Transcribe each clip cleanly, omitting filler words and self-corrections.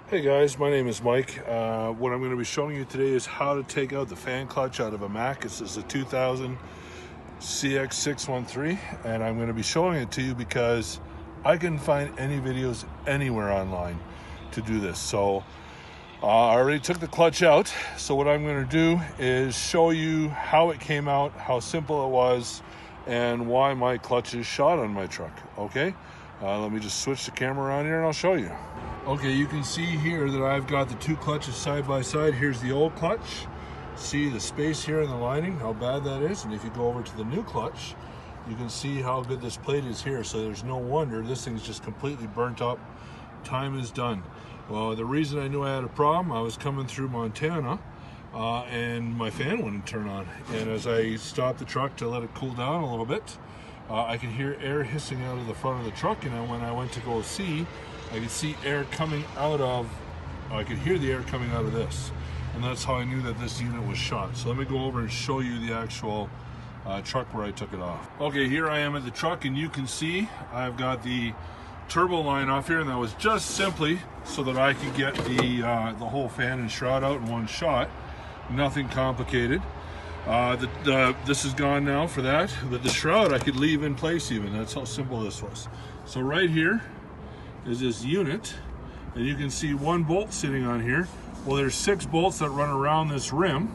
Hey guys, my name is Mike. What I'm going to be showing you today is how to take out the fan clutch out of a Mack. This is a 2000 CX 613, and I'm going to be showing it to you because I couldn't find any videos anywhere online to do this. So I already took the clutch out. So what I'm going to do is show you how it came out, how simple it was, and why my clutch is shot on my truck. Okay, let me just switch the camera around here and I'll show you. Okay, you can see here that I've got the two clutches side by side. Here's the old clutch. See the space here in the lining, how bad that is. And if you go over to the new clutch, you can see how good this plate is here. So there's no wonder this thing's just completely burnt up. Time is done. Well, the reason I knew I had a problem, I was coming through Montana and my fan wouldn't turn on. And as I stopped the truck to let it cool down a little bit, I could hear air hissing out of the front of the truck. And when I went to go see, I could see air coming out of, I could hear the air coming out of this. And that's how I knew that this unit was shot. So let me go over and show you the actual truck where I took it off. Okay, here I am at the truck, and you can see I've got the turbo line off here, and that was just simply so that I could get the whole fan and shroud out in one shot. Nothing complicated. This is gone now for that, but the shroud I could leave in place even. That's how simple this was. So right here is this unit, and you can see one bolt sitting on here. Well, there's 6 bolts that run around this rim,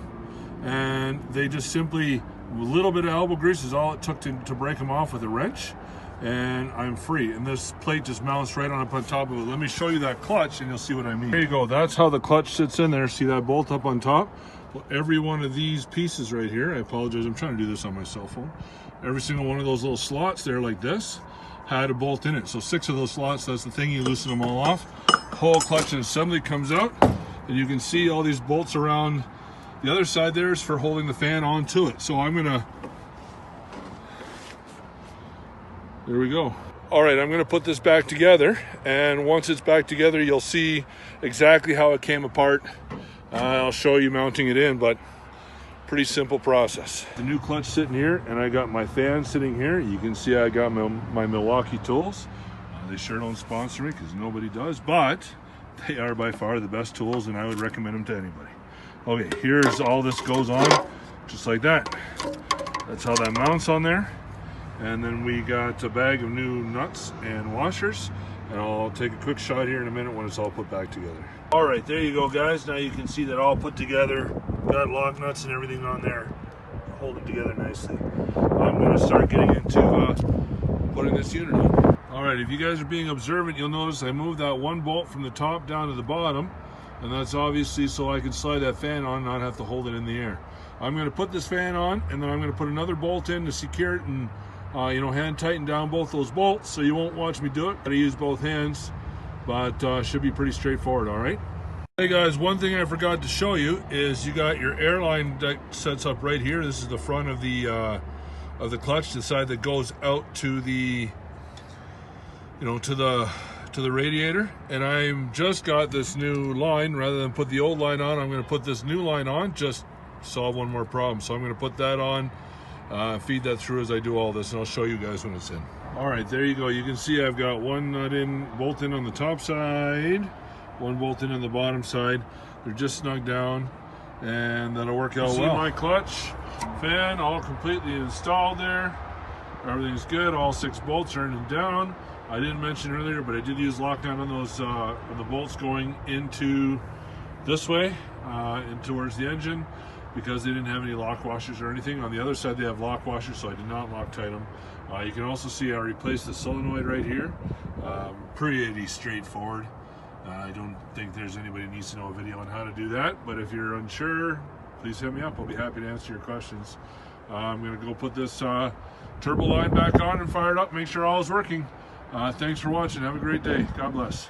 and they just simply, a little bit of elbow grease is all it took to break them off with a wrench, and I'm free. And this plate just mounts right on up on top of it. Let me show you that clutch and you'll see what I mean. There you go, that's how the clutch sits in there. See that bolt up on top? Well, every one of these pieces right here, I apologize, I'm trying to do this on my cell phone. Every single one of those little slots there like this had a bolt in it. So 6 of those slots, that's the thing, you loosen them all off. Whole clutch and assembly comes out, and you can see all these bolts around the other side there is for holding the fan onto it. So I'm gonna, there we go. All right, I'm gonna put this back together, and once it's back together, you'll see exactly how it came apart. I'll show you mounting it in, but pretty simple process. The new clutch sitting here, and I got my fan sitting here. You can see I got my Milwaukee tools. They sure don't sponsor me because nobody does, but they are by far the best tools, and I would recommend them to anybody. Okay, here's all this goes on, just like that. That's how that mounts on there. And then we got a bag of new nuts and washers, and I'll take a quick shot here in a minute when it's all put back together. All right, there you go, guys. Now you can see that all put together. Got lock nuts and everything on there. Hold it together nicely. I'm going to start getting into putting this unit on. All right, if you guys are being observant, you'll notice I moved that one bolt from the top down to the bottom, and that's obviously so I can slide that fan on and not have to hold it in the air. I'm going to put this fan on, and then I'm going to put another bolt in to secure it and hand tighten down both those bolts, so you won't watch me do it. Gotta use both hands, but should be pretty straightforward. All right. Hey guys, one thing I forgot to show you is you got your airline that sets up right here. This is the front of the clutch, the side that goes out to the to the radiator. And I'm just got this new line. Rather than put the old line on, I'm going to put this new line on. Just solve one more problem. So I'm going to put that on. Feed that through as I do all this, and I'll show you guys when it's in. All right, there you go. You can see I've got one nut in, bolt in on the top side, one bolt in on the bottom side. They're just snug down, and that'll work out well. See my clutch, fan, all completely installed there. Everything's good. All 6 bolts are in and down. I didn't mention earlier, but I did use lockdown on those on the bolts going into this way and towards the engine, because they didn't have any lock washers or anything. On the other side they have lock washers, so I did not Loctite them. You can also see I replaced the solenoid right here. Pretty straightforward. I don't think there's anybody who needs to know a video on how to do that, but if you're unsure, please hit me up. I'll be happy to answer your questions. I'm going to go put this turbo line back on and fire it up, make sure all is working. Thanks for watching. Have a great day. God bless.